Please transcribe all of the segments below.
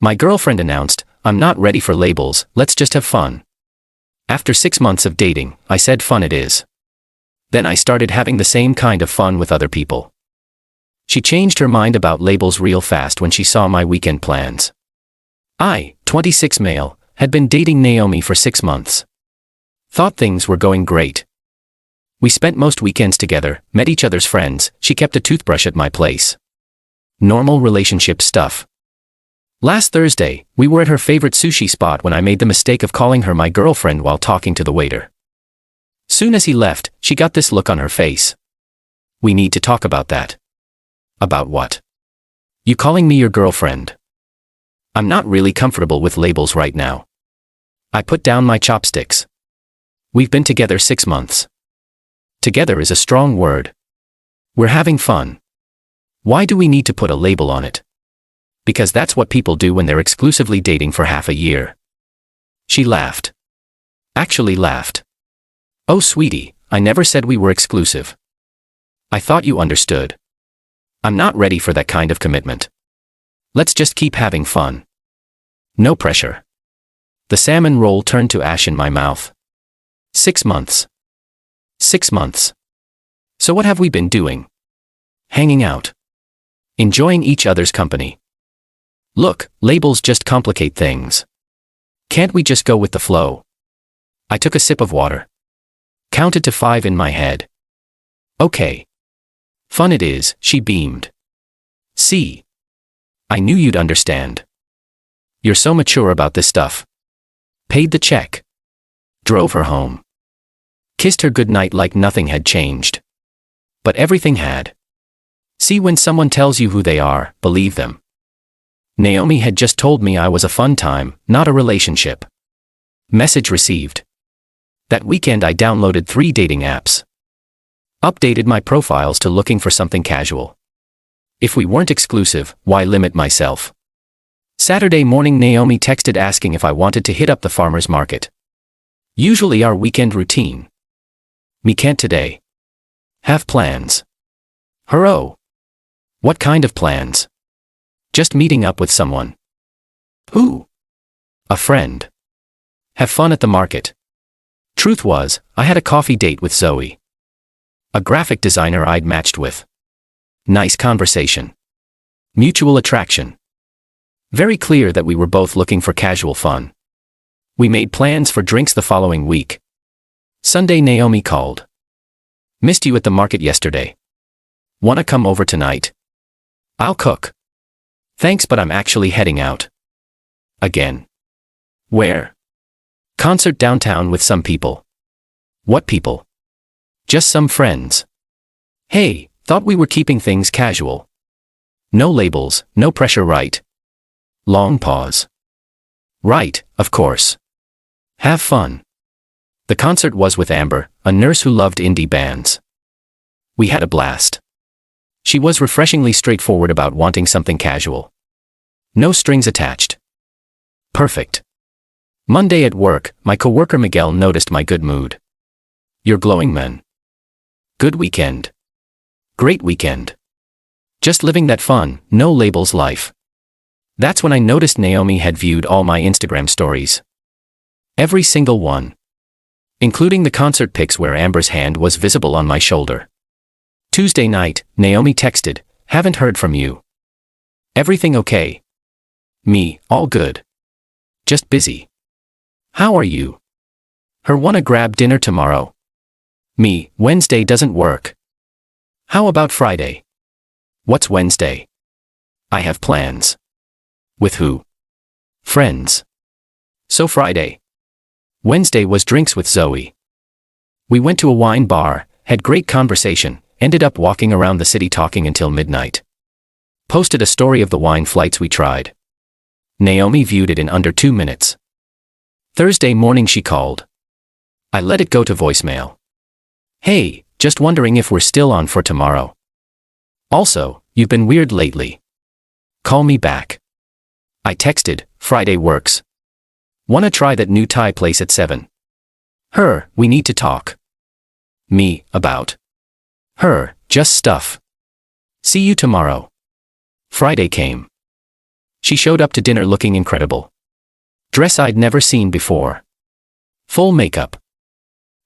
My girlfriend announced, "I'm not ready for labels, let's just have fun." After 6 months of dating, I said fun it is. Then I started having the same kind of fun with other people. She changed her mind about labels real fast when she saw my weekend plans. I, 26 male, had been dating Naomi for 6 months. Thought things were going great. We spent most weekends together, met each other's friends, she kept a toothbrush at my place. Normal relationship stuff. Last Thursday, we were at her favorite sushi spot when I made the mistake of calling her my girlfriend while talking to the waiter. Soon as he left, she got this look on her face. "We need to talk about that." "About what?" "You calling me your girlfriend." "I'm not really comfortable with labels right now." I put down my chopsticks. "We've been together 6 months. Together is a strong word. We're having fun. Why do we need to put a label on it?" "Because that's what people do when they're exclusively dating for half a year." She laughed. Actually laughed. "Oh sweetie, I never said we were exclusive. I thought you understood. I'm not ready for that kind of commitment. Let's just keep having fun. No pressure." The salmon roll turned to ash in my mouth. 6 months. 6 months. So what have we been doing? Hanging out. Enjoying each other's company. Look, labels just complicate things. Can't we just go with the flow? I took a sip of water. Counted to 5 in my head. Okay. Fun it is, she beamed. See? I knew you'd understand. You're so mature about this stuff. Paid the check. Drove her home. Kissed her goodnight like nothing had changed. But everything had. See, when someone tells you who they are, believe them. Naomi had just told me I was a fun time, not a relationship. Message received. That weekend I downloaded 3 dating apps. Updated my profiles to looking for something casual. If we weren't exclusive, why limit myself? Saturday morning Naomi texted asking if I wanted to hit up the farmer's market. Usually our weekend routine. Me can't today. Have plans. Hurro. What kind of plans? Just meeting up with someone. Who? A friend. Have fun at the market. Truth was, I had a coffee date with Zoe. A graphic designer I'd matched with. Nice conversation. Mutual attraction. Very clear that we were both looking for casual fun. We made plans for drinks the following week. Sunday Naomi called. "Missed you at the market yesterday. Wanna come over tonight? I'll cook." "Thanks, but I'm actually heading out." Again. "Where?" "Concert downtown with some people." "What people?" "Just some friends." "Hey, thought we were keeping things casual." No labels, no pressure, right? Long pause. "Right, of course. Have fun." The concert was with Amber, a nurse who loved indie bands. We had a blast. She was refreshingly straightforward about wanting something casual. No strings attached. Perfect. Monday at work, my coworker Miguel noticed my good mood. "You're glowing, man. Good weekend." "Great weekend. Just living that fun, no labels life." That's when I noticed Naomi had viewed all my Instagram stories. Every single one. Including the concert pics where Amber's hand was visible on my shoulder. Tuesday night, Naomi texted, "Haven't heard from you. Everything okay?" Me, "All good. Just busy." "How are you?" Her, "Wanna grab dinner tomorrow?" Me, "Wednesday doesn't work." "How about Friday?" "What's Wednesday?" "I have plans." "With who?" "Friends." "So Friday." Wednesday was drinks with Zoe. We went to a wine bar, had great conversation, ended up walking around the city talking until midnight. Posted a story of the wine flights we tried. Naomi viewed it in under 2 minutes. Thursday morning she called. I let it go to voicemail. "Hey, just wondering if we're still on for tomorrow. Also, you've been weird lately. Call me back." I texted, "Friday works. Wanna try that new Thai place at 7? Her, "We need to talk." Me, "About?" Her, "Just stuff. See you tomorrow." Friday came. She showed up to dinner looking incredible. Dress I'd never seen before. Full makeup.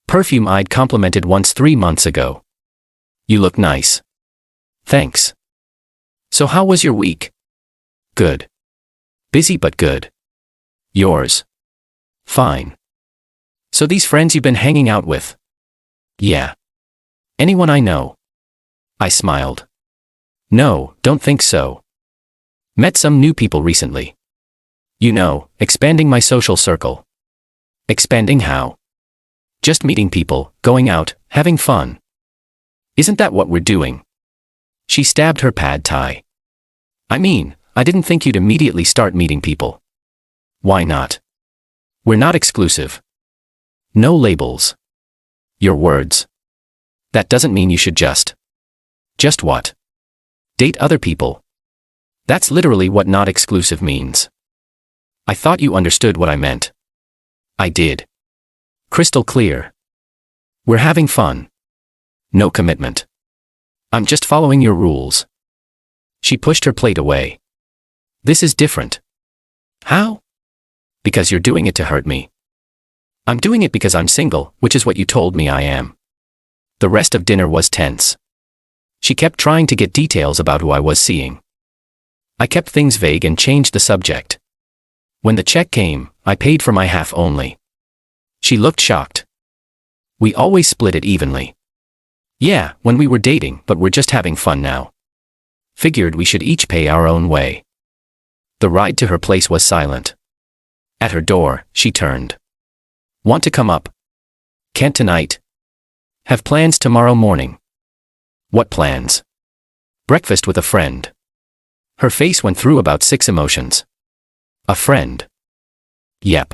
Perfume I'd complimented once 3 months ago. You look nice. Thanks. So how was your week? Good. Busy but good. Yours? Fine. So these friends you've been hanging out with? Yeah. Anyone I know? I smiled. No, don't think so. Met some new people recently. You know, expanding my social circle. Expanding how? Just meeting people, going out, having fun. Isn't that what we're doing? She stabbed her pad thai. I mean, I didn't think you'd immediately start meeting people. Why not? We're not exclusive. No labels. Your words. That doesn't mean you should just. Just what? Date other people. That's literally what not exclusive means. I thought you understood what I meant. I did. Crystal clear. We're having fun. No commitment. I'm just following your rules. She pushed her plate away. This is different. How? Because you're doing it to hurt me. I'm doing it because I'm single, which is what you told me I am. The rest of dinner was tense. She kept trying to get details about who I was seeing. I kept things vague and changed the subject. When the check came, I paid for my half only. She looked shocked. We always split it evenly. Yeah, when we were dating, but we're just having fun now. Figured we should each pay our own way. The ride to her place was silent. At her door, she turned. Want to come up? Can't tonight. Have plans tomorrow morning. What plans? Breakfast with a friend. Her face went through about 6 emotions. A friend. Yep.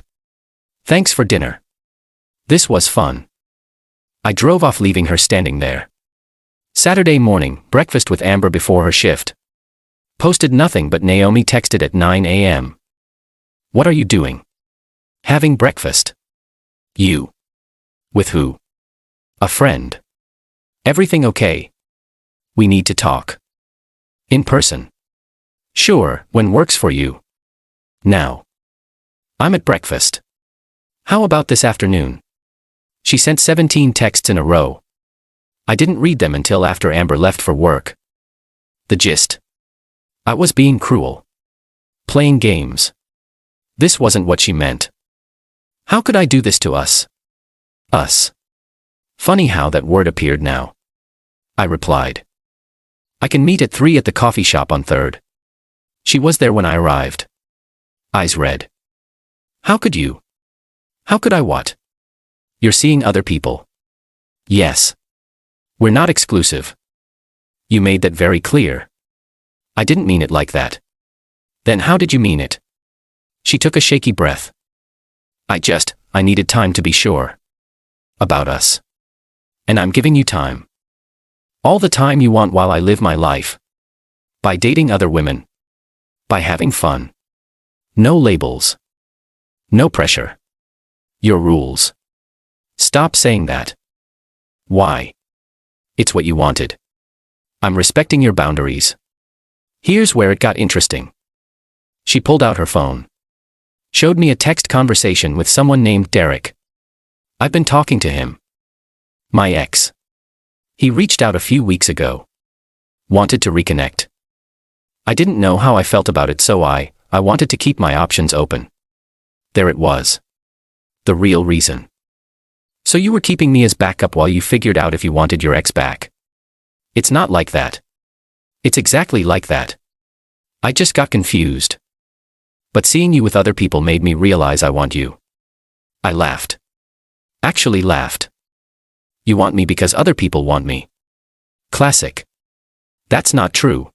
Thanks for dinner. This was fun. I drove off leaving her standing there. Saturday morning, breakfast with Amber before her shift. Posted nothing but Naomi texted at 9 a.m. What are you doing? Having breakfast. You. With who? A friend. Everything okay? We need to talk. In person. Sure, when works for you. Now. I'm at breakfast. How about this afternoon? She sent 17 texts in a row. I didn't read them until after Amber left for work. The gist. I was being cruel. Playing games. This wasn't what she meant. How could I do this to us? Us. Funny how that word appeared now. I replied. I can meet at 3 at the coffee shop on 3rd. She was there when I arrived. Eyes red. How could you? How could I what? You're seeing other people. Yes. We're not exclusive. You made that very clear. I didn't mean it like that. Then how did you mean it? She took a shaky breath. I needed time to be sure. About us. And I'm giving you time. All the time you want while I live my life. By dating other women. By having fun. No labels. No pressure. Your rules. Stop saying that. Why? It's what you wanted. I'm respecting your boundaries. Here's where it got interesting. She pulled out her phone. Showed me a text conversation with someone named Derek. I've been talking to him. My ex. He reached out a few weeks ago. Wanted to reconnect. I didn't know how I felt about it, so I wanted to keep my options open. There it was. The real reason. So you were keeping me as backup while you figured out if you wanted your ex back. It's not like that. It's exactly like that. I just got confused. But seeing you with other people made me realize I want you. I laughed. Actually laughed. You want me because other people want me. Classic. That's not true.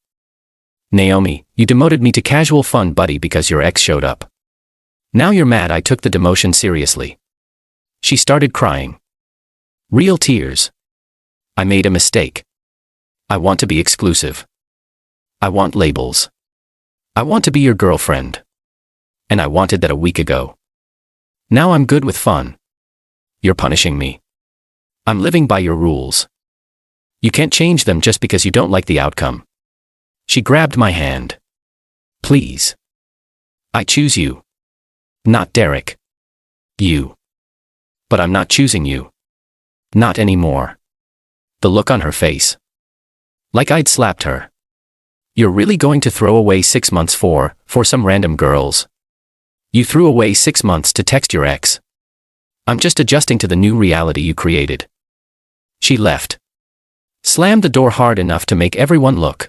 Naomi, you demoted me to casual fun buddy because your ex showed up. Now you're mad I took the demotion seriously. She started crying. Real tears. I made a mistake. I want to be exclusive. I want labels. I want to be your girlfriend. And I wanted that a week ago. Now I'm good with fun. You're punishing me. I'm living by your rules. You can't change them just because you don't like the outcome. She grabbed my hand. Please. I choose you. Not Derek. You. But I'm not choosing you. Not anymore. The look on her face. Like I'd slapped her. You're really going to throw away 6 months for some random girls? You threw away 6 months to text your ex. I'm just adjusting to the new reality you created. She left. Slammed the door hard enough to make everyone look.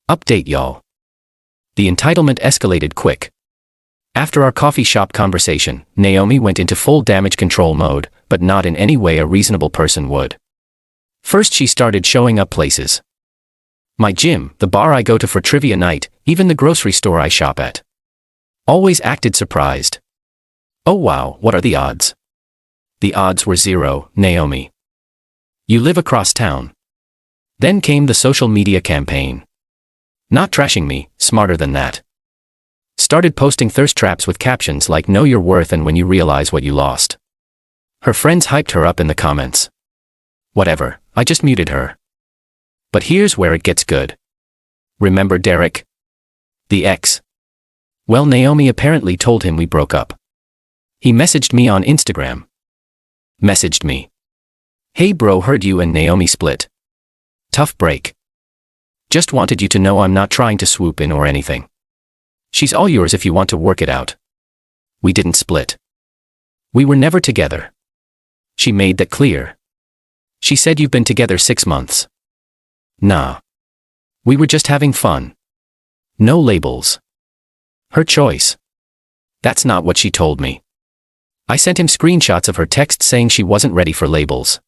Update y'all. The entitlement escalated quick. After our coffee shop conversation, Naomi went into full damage control mode, but not in any way a reasonable person would. First she started showing up places. My gym, the bar I go to for trivia night, even the grocery store I shop at. Always acted surprised. Oh wow, what are the odds? The odds were 0, Naomi. You live across town. Then came the social media campaign. Not trashing me, smarter than that. Started posting thirst traps with captions like know your worth and when you realize what you lost. Her friends hyped her up in the comments. Whatever, I just muted her. But here's where it gets good. Remember Derek? The ex. Well, Naomi apparently told him we broke up. He messaged me on Instagram. Messaged me. Hey bro, heard you and Naomi split. Tough break. Just wanted you to know I'm not trying to swoop in or anything. She's all yours if you want to work it out. We didn't split. We were never together. She made that clear. She said you've been together 6 months. Nah. We were just having fun. No labels. Her choice. That's not what she told me. I sent him screenshots of her text saying she wasn't ready for labels.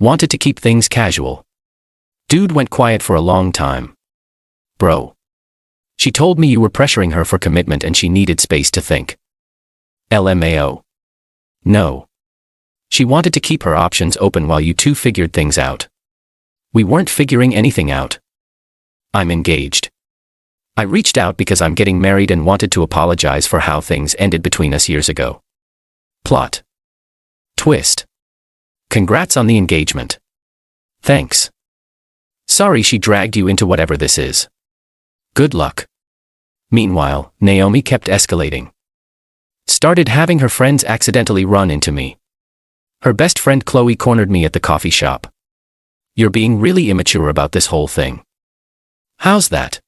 Wanted to keep things casual. Dude went quiet for a long time. Bro. She told me you were pressuring her for commitment and she needed space to think. LMAO. No. She wanted to keep her options open while you two figured things out. We weren't figuring anything out. I'm engaged. I reached out because I'm getting married and wanted to apologize for how things ended between us years ago. Plot. Twist. Congrats on the engagement. Thanks. Sorry she dragged you into whatever this is. Good luck. Meanwhile, Naomi kept escalating. Started having her friends accidentally run into me. Her best friend Chloe cornered me at the coffee shop. You're being really immature about this whole thing. How's that?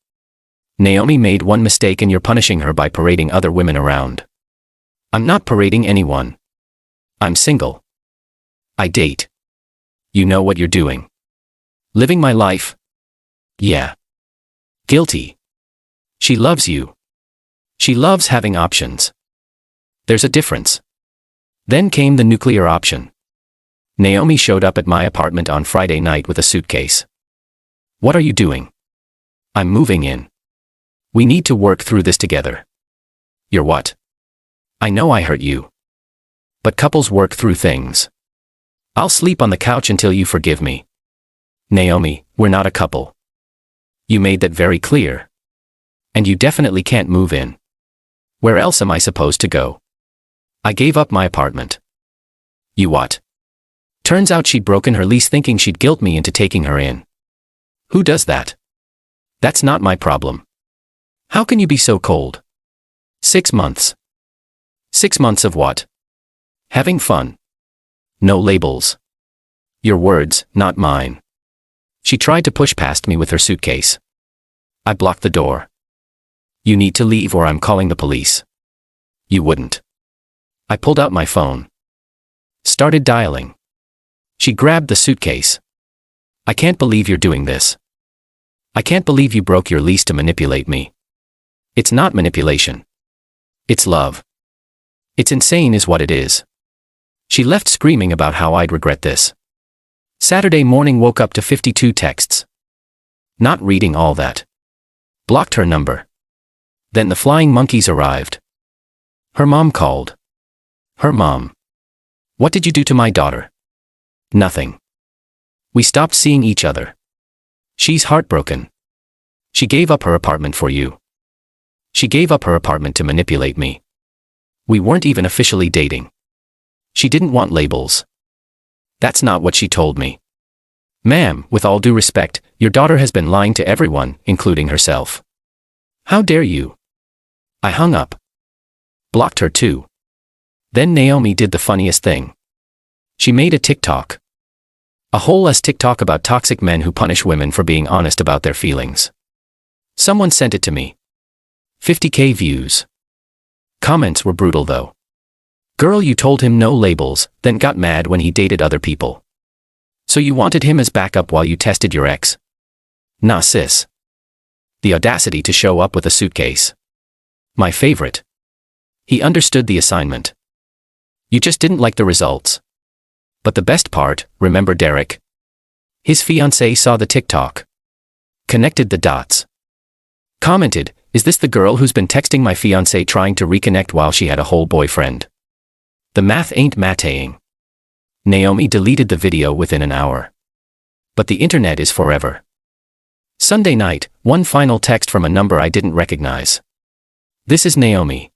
Naomi made one mistake and you're punishing her by parading other women around. I'm not parading anyone. I'm single. I date. You know what you're doing. Living my life? Yeah. Guilty. She loves you. She loves having options. There's a difference. Then came the nuclear option. Naomi showed up at my apartment on Friday night with a suitcase. What are you doing? I'm moving in. We need to work through this together. You're what? I know I hurt you. But couples work through things. I'll sleep on the couch until you forgive me. Naomi, we're not a couple. You made that very clear. And you definitely can't move in. Where else am I supposed to go? I gave up my apartment. You what? Turns out she'd broken her lease thinking she'd guilt me into taking her in. Who does that? That's not my problem. How can you be so cold? 6 months. 6 months of what? Having fun. No labels. Your words, not mine. She tried to push past me with her suitcase. I blocked the door. You need to leave or I'm calling the police. You wouldn't. I pulled out my phone. Started dialing. She grabbed the suitcase. I can't believe you're doing this. I can't believe you broke your lease to manipulate me. It's not manipulation. It's love. It's insane is what it is. She left screaming about how I'd regret this. Saturday morning woke up to 52 texts. Not reading all that. Blocked her number. Then the flying monkeys arrived. Her mom called. Her mom. What did you do to my daughter? Nothing. We stopped seeing each other. She's heartbroken. She gave up her apartment for you. She gave up her apartment to manipulate me. We weren't even officially dating. She didn't want labels. That's not what she told me. Ma'am, with all due respect, your daughter has been lying to everyone, including herself. How dare you? I hung up. Blocked her too. Then Naomi did the funniest thing. She made a TikTok. A whole TikTok about toxic men who punish women for being honest about their feelings. Someone sent it to me. 50K views. Comments were brutal though. Girl, you told him no labels, then got mad when he dated other people. So you wanted him as backup while you tested your ex? Nah sis. The audacity to show up with a suitcase. My favorite. He understood the assignment. You just didn't like the results. But the best part, remember Derek? His fiancée saw the TikTok. Connected the dots. Commented, is this the girl who's been texting my fiancé trying to reconnect while she had a whole boyfriend? The math ain't mataying. Naomi deleted the video within an hour. But the internet is forever. Sunday night, one final text from a number I didn't recognize. This is Naomi.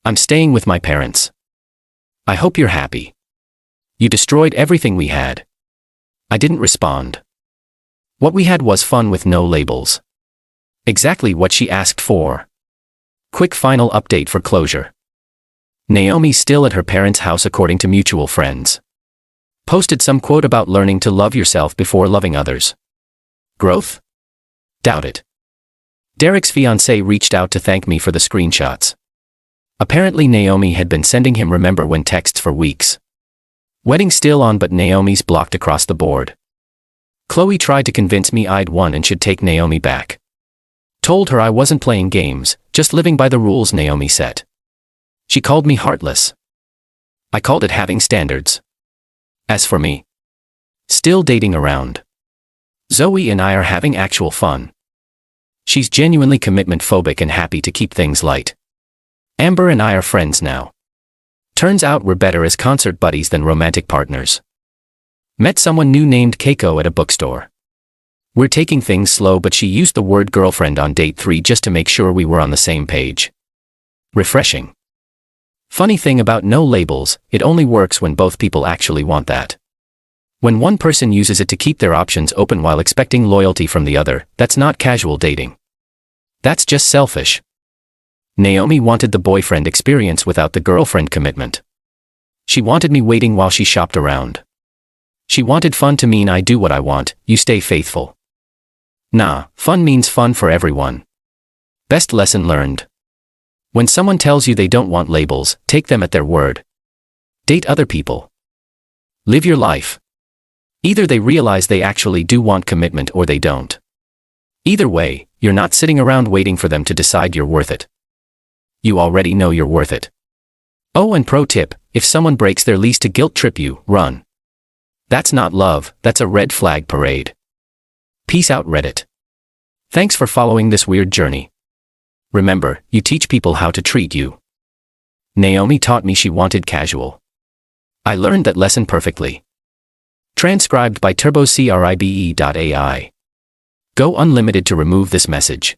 I'm staying with my parents. I hope you're happy. You destroyed everything we had. I didn't respond. What we had was fun with no labels. Exactly what she asked for. Quick final update for closure. Naomi's still at her parents' house according to mutual friends. Posted some quote about learning to love yourself before loving others. Growth? Doubt it. Derek's fiancée reached out to thank me for the screenshots. Apparently Naomi had been sending him remember when texts for weeks. Wedding still on but Naomi's blocked across the board. Chloe tried to convince me I'd won and should take Naomi back. Told her I wasn't playing games, just living by the rules Naomi set. She called me heartless. I called it having standards. As for me, still dating around. Zoe and I are having actual fun. She's genuinely commitment phobic and happy to keep things light. Amber and I are friends now. Turns out we're better as concert buddies than romantic partners. Met someone new named Keiko at a bookstore. We're taking things slow but she used the word girlfriend on date 3 just to make sure we were on the same page. Refreshing. Funny thing about no labels, it only works when both people actually want that. When one person uses it to keep their options open while expecting loyalty from the other, that's not casual dating. That's just selfish. Naomi wanted the boyfriend experience without the girlfriend commitment. She wanted me waiting while she shopped around. She wanted fun to mean I do what I want, you stay faithful. Nah, fun means fun for everyone. Best lesson learned. When someone tells you they don't want labels, take them at their word. Date other people. Live your life. Either they realize they actually do want commitment or they don't. Either way, you're not sitting around waiting for them to decide you're worth it. You already know you're worth it. Oh, and pro tip, if someone breaks their lease to guilt trip you, run. That's not love, that's a red flag parade. Peace out Reddit. Thanks for following this weird journey. Remember, you teach people how to treat you. Naomi taught me she wanted casual. I learned that lesson perfectly. Transcribed by turbocrybe.ai. Go unlimited to remove this message.